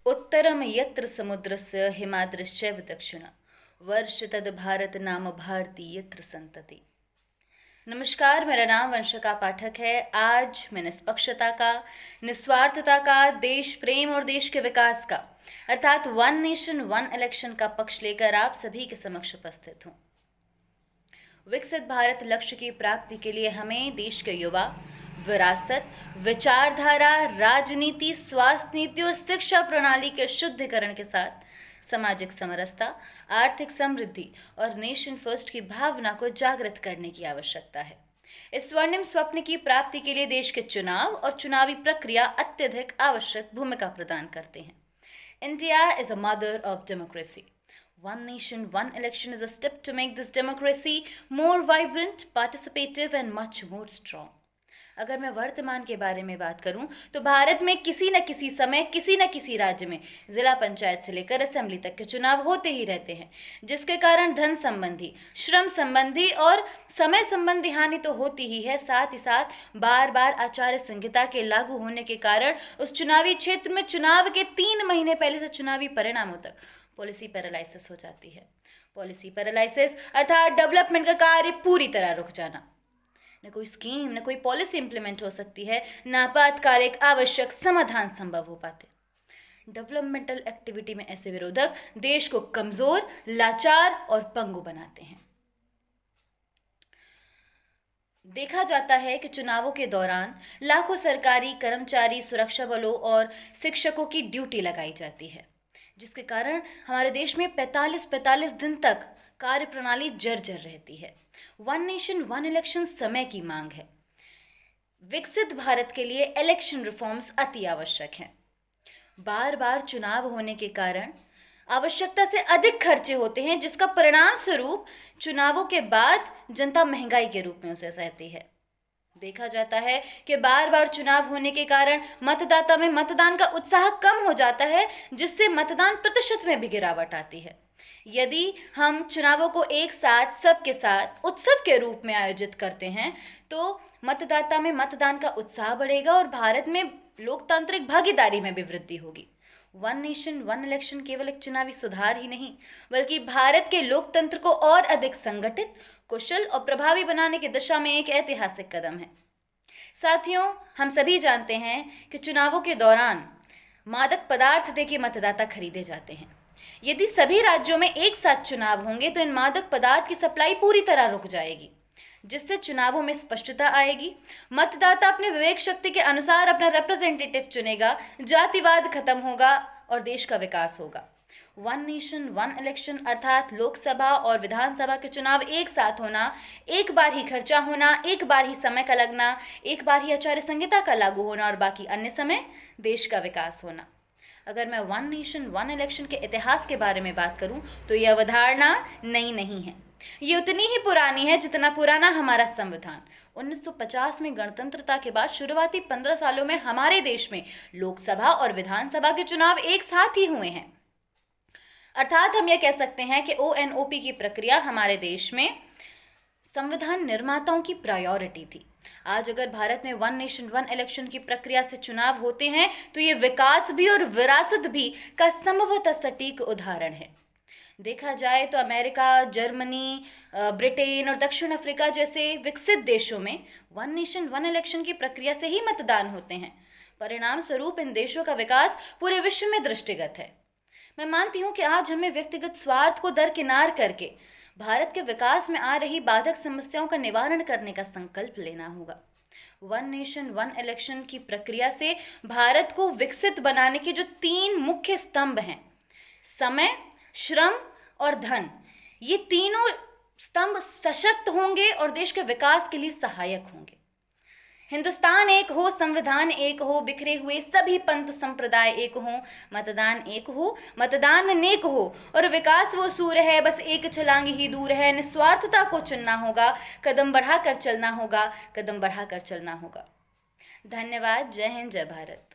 उत्तरम यत्र समुद्रस्य हिमाद्रश्चैव दक्षिणा वर्ष तद भारत नाम भारती यत्र संतति। नमस्कार, मेरा नाम वंशिका पाठक है। आज मैं निष्पक्षता का, निस्वार्थता का, देश प्रेम और देश के विकास का अर्थात वन नेशन वन इलेक्शन का पक्ष लेकर आप सभी के समक्ष उपस्थित हूँ। विकसित भारत लक्ष्य की प्राप्ति के लिए हमें देश के युवा विरासत, विचारधारा, राजनीति, स्वास्थ्य नीति और शिक्षा प्रणाली के शुद्धिकरण के साथ सामाजिक समरसता, आर्थिक समृद्धि और नेशन फर्स्ट की भावना को जागृत करने की आवश्यकता है। इस स्वर्णिम स्वप्न की प्राप्ति के लिए देश के चुनाव और चुनावी प्रक्रिया अत्यधिक आवश्यक भूमिका प्रदान करते हैं। India is a mother of democracy. One nation, one election is a step to make this democracy more vibrant, participative and much more strong. अगर मैं वर्तमान के बारे में बात करूं तो भारत में किसी न किसी समय किसी न किसी राज्य में जिला पंचायत से लेकर असेंबली तक के चुनाव होते ही रहते हैं, जिसके कारण धन संबंधी, श्रम संबंधी और समय संबंधी हानि तो होती ही है, साथ ही साथ बार बार आचार संहिता के लागू होने के कारण उस चुनावी क्षेत्र में चुनाव के 3 महीने पहले से चुनावी परिणामों तक पॉलिसी पैरालाइसिस हो जाती है। पॉलिसी पैरालाइसिस अर्थात डेवलपमेंट का कार्य पूरी तरह रुक जाना। न कोई स्कीम, न कोई पॉलिसी इंप्लीमेंट हो सकती है, न आपातकालिक आवश्यक समाधान संभव हो पाते। डेवलपमेंटल एक्टिविटी में ऐसे विरोधक देश को कमजोर, लाचार और पंगु बनाते हैं। देखा जाता है कि चुनावों के दौरान लाखों सरकारी कर्मचारी, सुरक्षा बलों और शिक्षकों की ड्यूटी लगाई जाती है, जिसके कारण हमारे देश में 45 दिन तक कार्य प्रणाली जर्जर रहती है। वन नेशन वन इलेक्शन समय की मांग है। विकसित भारत के लिए इलेक्शन रिफॉर्म्स अति आवश्यक हैं। बार बार चुनाव होने के कारण आवश्यकता से अधिक खर्चे होते हैं, जिसका परिणाम स्वरूप चुनावों के बाद जनता महंगाई के रूप में उसे सहती है। देखा जाता है कि बार बार चुनाव होने के कारण मतदाता में मतदान का उत्साह कम हो जाता है, जिससे मतदान प्रतिशत में भी गिरावट आती है। यदि हम चुनावों को एक साथ सबके साथ उत्सव के रूप में आयोजित करते हैं तो मतदाता में मतदान का उत्साह बढ़ेगा और भारत में लोकतांत्रिक भागीदारी में भी वृद्धि होगी। वन नेशन वन इलेक्शन केवल एक चुनावी सुधार ही नहीं, बल्कि भारत के लोकतंत्र को और अधिक संगठित, कुशल और प्रभावी बनाने की दिशा में एक ऐतिहासिक कदम है। साथियों, हम सभी जानते हैं कि चुनावों के दौरान मादक पदार्थ देके मतदाता खरीदे जाते हैं। यदि सभी राज्यों में एक साथ चुनाव होंगे तो इन मादक पदार्थ की सप्लाई पूरी तरह रुक जाएगी, जिससे चुनावों में स्पष्टता आएगी। मतदाता अपने विवेक शक्ति के अनुसार अपना रिप्रेजेंटेटिव चुनेगा, जातिवाद खत्म होगा और देश का विकास होगा। वन नेशन वन इलेक्शन अर्थात लोकसभा और विधानसभा के चुनाव एक साथ होना, एक बार ही खर्चा होना, एक बार ही समय का लगना, एक बार ही आचार संहिता का लागू होना और बाकी अन्य समय देश का विकास होना। अगर मैं वन नेशन वन इलेक्शन के इतिहास के बारे में बात करूं तो यह अवधारणा नई नहीं है। ये उतनी ही पुरानी है जितना पुराना हमारा संविधान। 1950 में गणतंत्रता के बाद शुरुआती 15 सालों में हमारे देश में लोकसभा और विधानसभा के चुनाव एक साथ ही हुए हैं। अर्थात हम यह कह सकते हैं कि ONOP की प्रक्रिया हमारे देश में संविधान निर्माताओं की प्रायोरिटी थी। आज अगर भारत में वन नेशन वन इलेक्शन की प्रक्रिया से चुनाव होते हैं तो ये विकास भी और विरासत भी का संभवतः सटीक उदाहरण है। देखा जाए तो अमेरिका, जर्मनी, ब्रिटेन और दक्षिण अफ्रीका जैसे विकसित देशों में वन नेशन वन इलेक्शन की प्रक्रिया से ही मतदान होते हैं। परिणाम स्वरूप इन देशों का विकास पूरे विश्व में दृष्टिगत है। मैं मानती हूँ कि आज हमें व्यक्तिगत स्वार्थ को दरकिनार करके भारत के विकास में आ रही बाधक समस्याओं का निवारण करने का संकल्प लेना होगा। वन नेशन वन इलेक्शन की प्रक्रिया से भारत को विकसित बनाने के जो 3 मुख्य स्तंभ हैं, समय, श्रम और धन, ये तीनों स्तंभ सशक्त होंगे और देश के विकास के लिए सहायक होंगे। हिंदुस्तान एक हो, संविधान एक हो, बिखरे हुए सभी पंथ संप्रदाय एक हो, मतदान एक हो, मतदान नेक हो और विकास वो सूर्य है, बस एक छलांग ही दूर है। निस्वार्थता को चुनना होगा, कदम बढ़ाकर चलना होगा, कदम बढ़ाकर चलना होगा। धन्यवाद। जय हिंद, जय भारत।